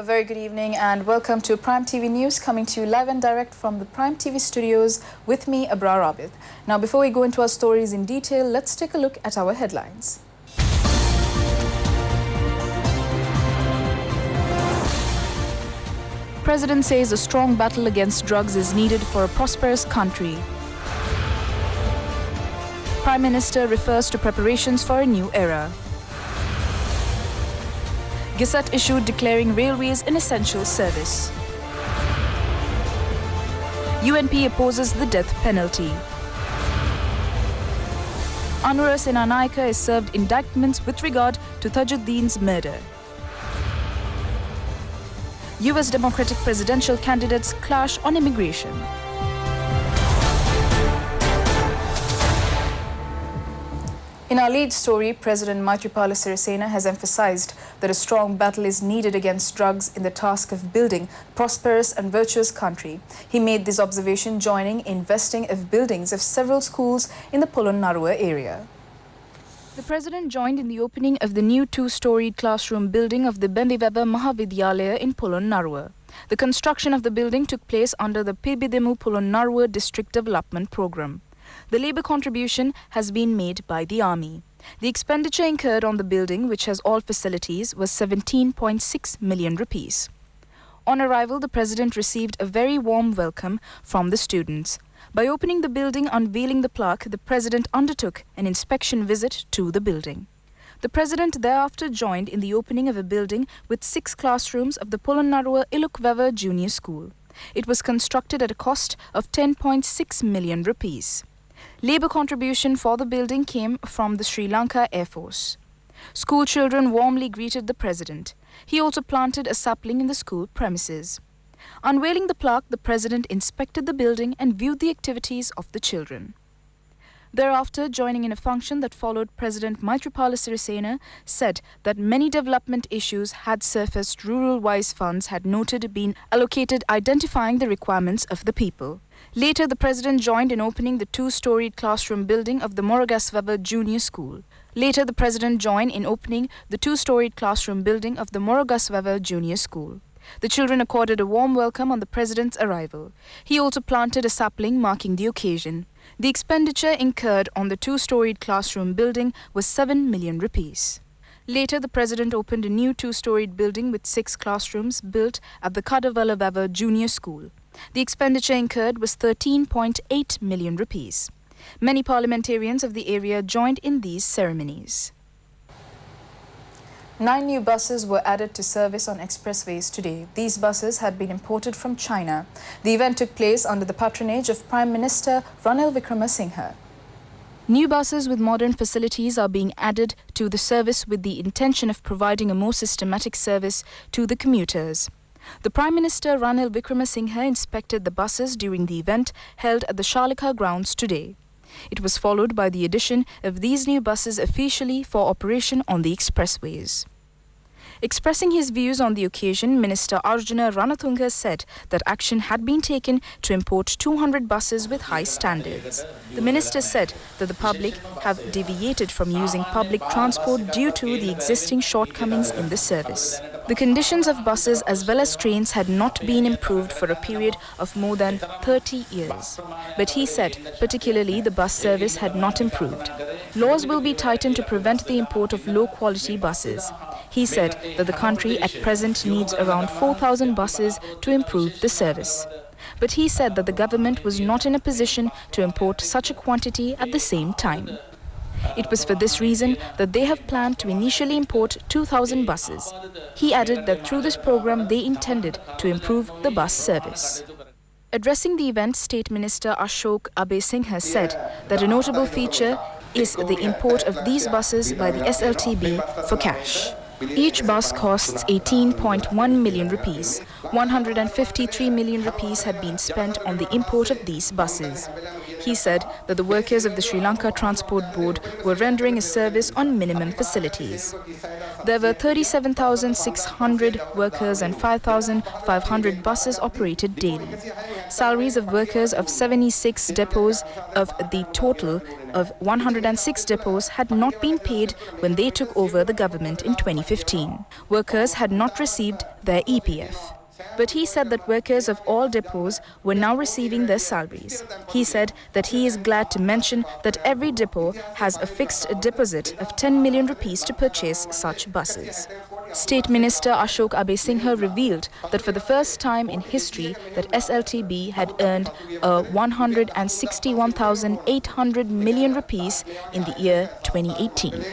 very good evening and welcome to Prime TV News, coming to you live and direct from the Prime TV studios with me, Abrar Abid. Now, before we go into our stories in detail, let's take a look at our headlines. President says a strong battle against drugs is needed for a prosperous country. Prime Minister refers to preparations for a new era. Gazette issued declaring railways an essential service. UNP opposes the death penalty. Anwar Senanaika is served indictments with regard to Tajuddin's murder. US Democratic presidential candidates clash on immigration. In our lead story, President Maithripala Sirisena has emphasized that a strong battle is needed against drugs in the task of building a prosperous and virtuous country. He made this observation joining in vesting of buildings of several schools in the Polonnaruwa area. The President joined in the opening of the new two-storied classroom building of the Bembiveva Mahavidyalaya in Polonnaruwa. The construction of the building took place under the Pibidemu Polonnaruwa District Development Program. The labour contribution has been made by the army. The expenditure incurred on the building, which has all facilities, was 17.6 million rupees. On arrival, the President received a very warm welcome from the students. By opening the building, unveiling the plaque, the President undertook an inspection visit to the building. The President thereafter joined in the opening of a building with 6 classrooms of the Polonnaruwa Ilukveva Junior School. It was constructed at a cost of 10.6 million rupees. Labour contribution for the building came from the Sri Lanka Air Force. School children warmly greeted the President. He also planted a sapling in the school premises. Unveiling the plaque, the President inspected the building and viewed the activities of the children. Thereafter, joining in a function that followed, President Maithripala Sirisena said that many development issues had surfaced. Rural-wise funds had noted been allocated, identifying the requirements of the people. Later, the President joined in opening the two-storied classroom building of the Morogasveva Junior School. The children accorded a warm welcome on the President's arrival. He also planted a sapling marking the occasion. The expenditure incurred on the two-storied classroom building was 7 million rupees. Later, the President opened a new two-storied building with 6 classrooms built at the Kadavallavava Junior School. The expenditure incurred was 13.8 million rupees. Many parliamentarians of the area joined in these ceremonies. 9 new buses were added to service on expressways today. These buses had been imported from China. The event took place under the patronage of Prime Minister Ranil Wickremesinghe. New buses with modern facilities are being added to the service with the intention of providing a more systematic service to the commuters. The Prime Minister Ranil Wickremesinghe inspected the buses during the event held at the Shalika grounds today. It was followed by the addition of these new buses officially for operation on the expressways. Expressing his views on the occasion, Minister Arjuna Ranatunga said that action had been taken to import 200 buses with high standards. The minister said that the public have deviated from using public transport due to the existing shortcomings in the service. The conditions of buses as well as trains had not been improved for a period of more than 30 years. But he said particularly the bus service had not improved. Laws will be tightened to prevent the import of low-quality buses. He said that the country at present needs around 4,000 buses to improve the service. But he said that the government was not in a position to import such a quantity at the same time. It was for this reason that they have planned to initially import 2,000 buses. He added that through this program they intended to improve the bus service. Addressing the event, State Minister Ashok Abesinghe said that a notable feature is the import of these buses by the SLTB for cash. Each bus costs 18.1 million rupees. 153 million rupees had been spent on the import of these buses. He said that the workers of the Sri Lanka Transport Board were rendering a service on minimum facilities. There were 37,600 workers and 5,500 buses operated daily. salaries of workers of 76 depots of the total of 106 depots had not been paid when they took over the government in 2015. Workers had not received their EPF. But he said that workers of all depots were now receiving their salaries. He said that he is glad to mention that every depot has a fixed deposit of 10 million rupees to purchase such buses. State Minister Ashok Abesingha revealed that for the first time in history that SLTB had earned 161,800 million rupees in the year 2018.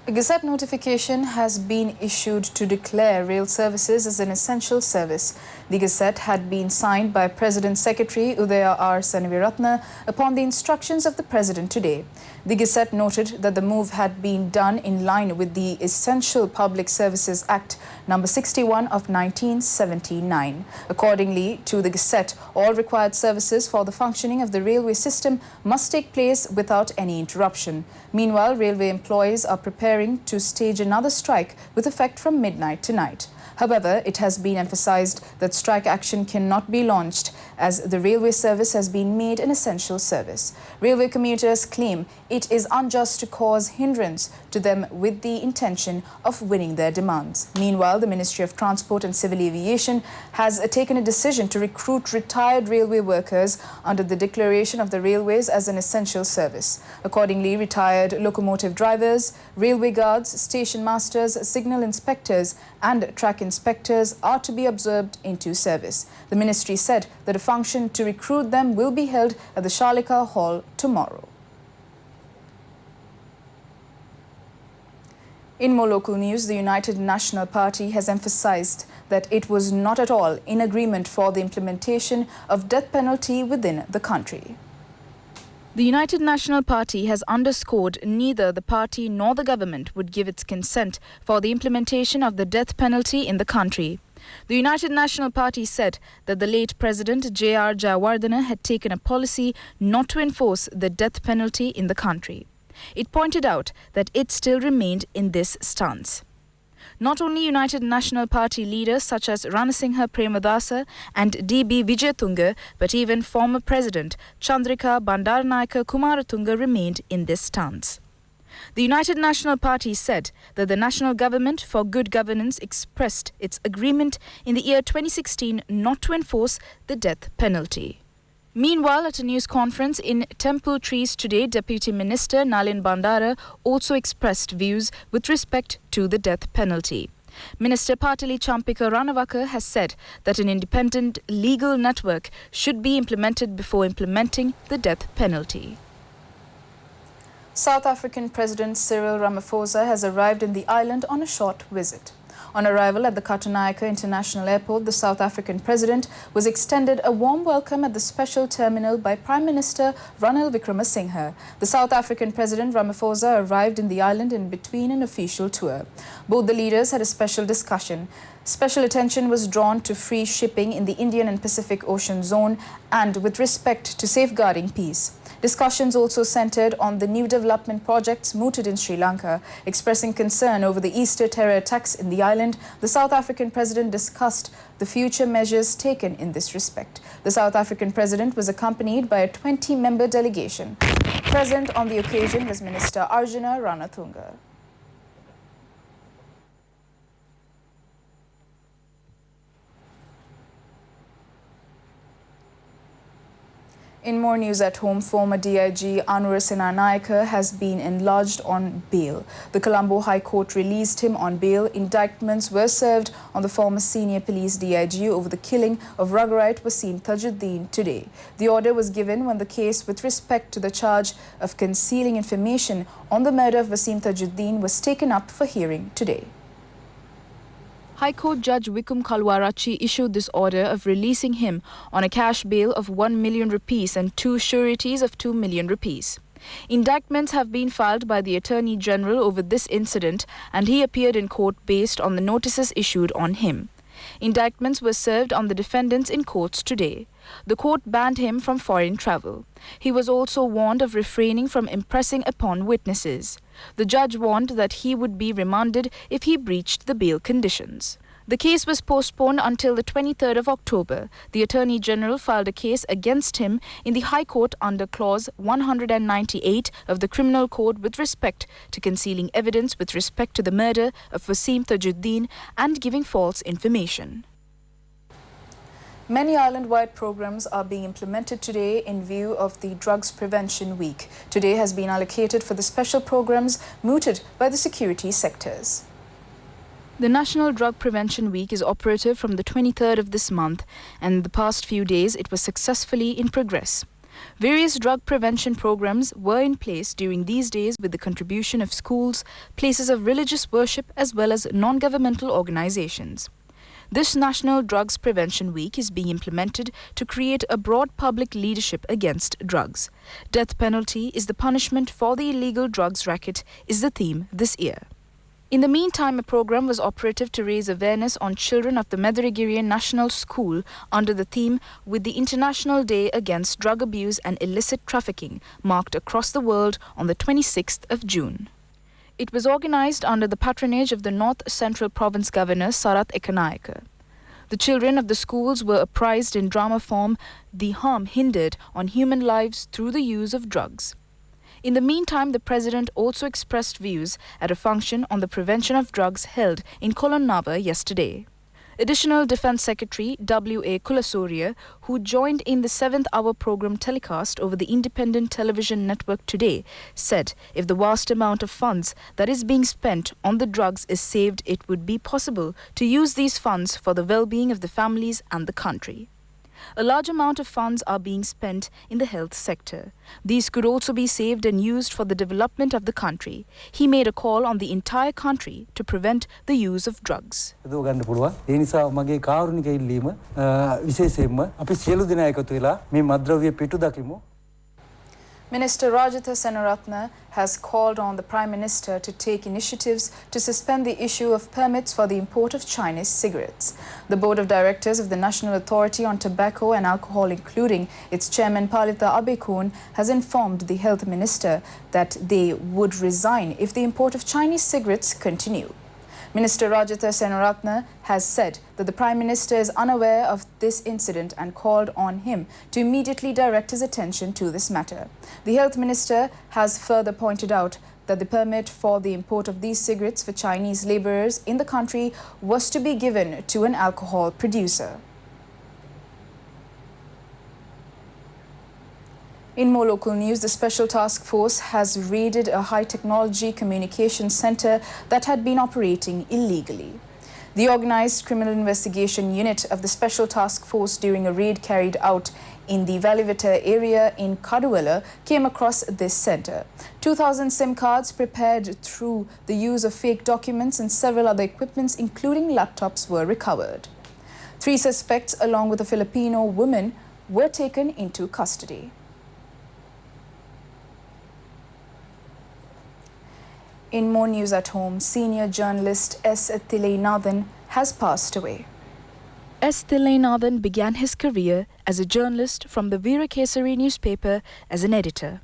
A Gazette notification has been issued to declare rail services as an essential service. The Gazette had been signed by President Secretary Udaya R. Saniviratna upon the instructions of the President today. The Gazette noted that the move had been done in line with the Essential Public Services Act No. 61 of 1979. Accordingly to the Gazette, all required services for the functioning of the railway system must take place without any interruption. Meanwhile, railway employees are preparing to stage another strike with effect from midnight tonight. However, it has been emphasized that strike action cannot be launched as the railway service has been made an essential service. Railway commuters claim it is unjust to cause hindrance to them with the intention of winning their demands. Meanwhile, the Ministry of Transport and Civil Aviation has taken a decision to recruit retired railway workers under the declaration of the railways as an essential service. Accordingly, retired locomotive drivers, railway guards, station masters, signal inspectors and track inspectors are to be absorbed into service. The ministry said that a function to recruit them will be held at the Shalika Hall tomorrow. In more local news, the United National Party has emphasized that it was not at all in agreement for the implementation of death penalty within the country. The United National Party has underscored neither the party nor the government would give its consent for the implementation of the death penalty in the country. The United National Party said that the late President J.R. Jayawardena had taken a policy not to enforce the death penalty in the country. It pointed out that it still remained in this stance. Not only United National Party leaders such as Ranasinghe Premadasa and D.B. Vijayatunga, but even former President Chandrika Bandaranaike Kumaratunga remained in this stance. The United National Party said that the national government for good governance expressed its agreement in the year 2016 not to enforce the death penalty. Meanwhile, at a news conference in Temple Trees today, Deputy Minister Nalin Bandara also expressed views with respect to the death penalty. Minister Patali Champika Ranawaka has said that an independent legal network should be implemented before implementing the death penalty. South African President Cyril Ramaphosa has arrived in the island on a short visit. On arrival at the Katunaika International Airport, the South African president was extended a warm welcome at the special terminal by Prime Minister Ranil Wickremesinghe. The South African President Ramaphosa arrived in the island in between an official tour. Both the leaders had a special discussion. Special attention was drawn to free shipping in the Indian and Pacific Ocean zone and with respect to safeguarding peace. Discussions also centered on the new development projects mooted in Sri Lanka. Expressing concern over the Easter terror attacks in the island, the South African president discussed the future measures taken in this respect. The South African president was accompanied by a 20-member delegation. Present on the occasion was Minister Arjuna Ranatunga. In more news at home, former DRG Aravinda has been enlarged on bail. The Colombo High Court released him on bail. Indictments were served on the former senior police DIG over the killing of Ruggerite Wasim Tajuddin today. The order was given when the case with respect to the charge of concealing information on the murder of Wasim Tajuddin was taken up for hearing today. High Court Judge Wikum Kalwarachi issued this order of releasing him on a cash bail of 1 million rupees and 2 sureties of 2 million rupees. Indictments have been filed by the Attorney General over this incident and he appeared in court based on the notices issued on him. Indictments were served on the defendants in courts today. The court banned him from foreign travel. He was also warned of refraining from impressing upon witnesses. The judge warned that he would be remanded if he breached the bail conditions. The case was postponed until the 23rd of October. The Attorney General filed a case against him in the High Court under Clause 198 of the Criminal Code with respect to concealing evidence with respect to the murder of Wasim Tajuddin and giving false information. Many island-wide programs are being implemented today in view of the Drugs Prevention Week. Today has been allocated for the special programs mooted by the security sectors. The National Drug Prevention Week is operative from the 23rd of this month, and in the past few days it was successfully in progress. Various drug prevention programs were in place during these days with the contribution of schools, places of religious worship as well as non-governmental organizations. This National Drugs Prevention Week is being implemented to create a broad public leadership against drugs. Death penalty is the punishment for the illegal drugs racket is the theme this year. In the meantime, a program was operative to raise awareness on children of the Medarigirian National School under the theme with the International Day Against Drug Abuse and Illicit Trafficking marked across the world on the 26th of June. It was organized under the patronage of the North Central Province Governor Sarath Ekanaika. The children of the schools were apprised in drama form the harm hindered on human lives through the use of drugs. In the meantime, the President also expressed views at a function on the prevention of drugs held in Polonnaruwa yesterday. Additional Defence Secretary W.A. Kulasurya, who joined in the 7th hour program telecast over the independent television network today, said if the vast amount of funds that is being spent on the drugs is saved, it would be possible to use these funds for the well-being of the families and the country. A large amount of funds are being spent in the health sector. These could also be saved and used for the development of the country. He made a call on the entire country to prevent the use of drugs. Minister Rajitha Senaratne has called on the Prime Minister to take initiatives to suspend the issue of permits for the import of Chinese cigarettes. The Board of Directors of the National Authority on Tobacco and Alcohol, including its chairman Palitha Abekun, has informed the Health Minister that they would resign if the import of Chinese cigarettes continue. Minister Rajitha Senaratne has said that the Prime Minister is unaware of this incident and called on him to immediately direct his attention to this matter. The Health Minister has further pointed out that the permit for the import of these cigarettes for Chinese labourers in the country was to be given to an alcohol producer. In more local news, the Special Task Force has raided a high-technology communication centre that had been operating illegally. The Organised Criminal Investigation Unit of the Special Task Force during a raid carried out in the Valivita area in Kaduwala came across this centre. 2,000 SIM cards prepared through the use of fake documents and several other equipments including laptops were recovered. 3 suspects along with a Filipino woman were taken into custody. In more news at home, senior journalist S. Thilainathan has passed away. S. Thilainathan began his career as a journalist from the Veerakesari newspaper as an editor.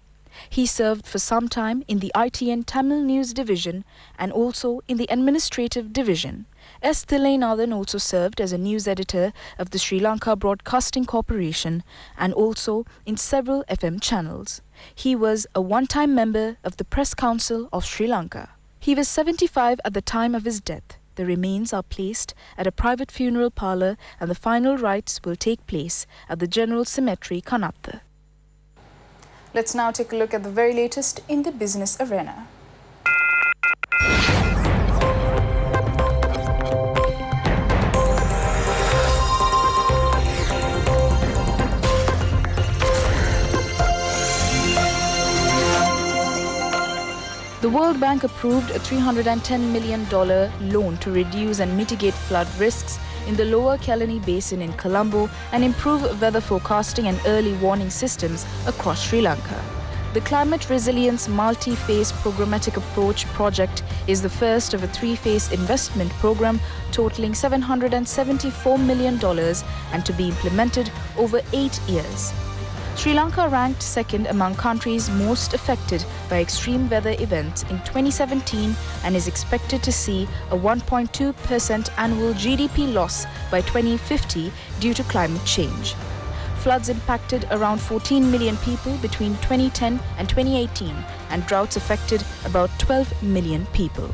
He served for some time in the ITN Tamil News Division and also in the Administrative Division. S. Thilainathan also served as a news editor of the Sri Lanka Broadcasting Corporation and also in several FM channels. He was a one-time member of the Press Council of Sri Lanka. He was 75 at the time of his death. The remains are placed at a private funeral parlour and the final rites will take place at the General Cemetery, Kanatta. Let's now take a look at the very latest in the business arena. The World Bank approved a $310 million loan to reduce and mitigate flood risks in the lower Kalani Basin in Colombo and improve weather forecasting and early warning systems across Sri Lanka. The Climate Resilience Multi-Phase Programmatic Approach project is the first of a three-phase investment program totaling $774 million and to be implemented over 8 years. Sri Lanka ranked second among countries most affected by extreme weather events in 2017 and is expected to see a 1.2% annual GDP loss by 2050 due to climate change. Floods impacted around 14 million people between 2010 and 2018, and droughts affected about 12 million people.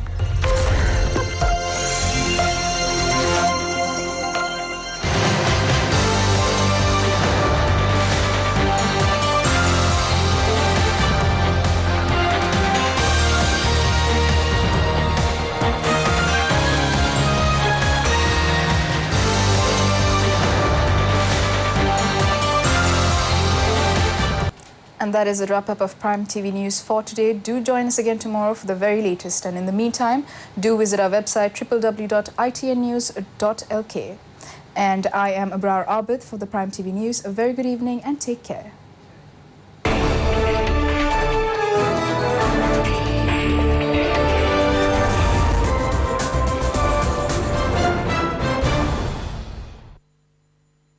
And that is a wrap-up of Prime TV News for today. Do join us again tomorrow for the very latest. And in the meantime, do visit our website www.itnnews.lk. And I am Abrar Abid for the Prime TV News. A very good evening and take care.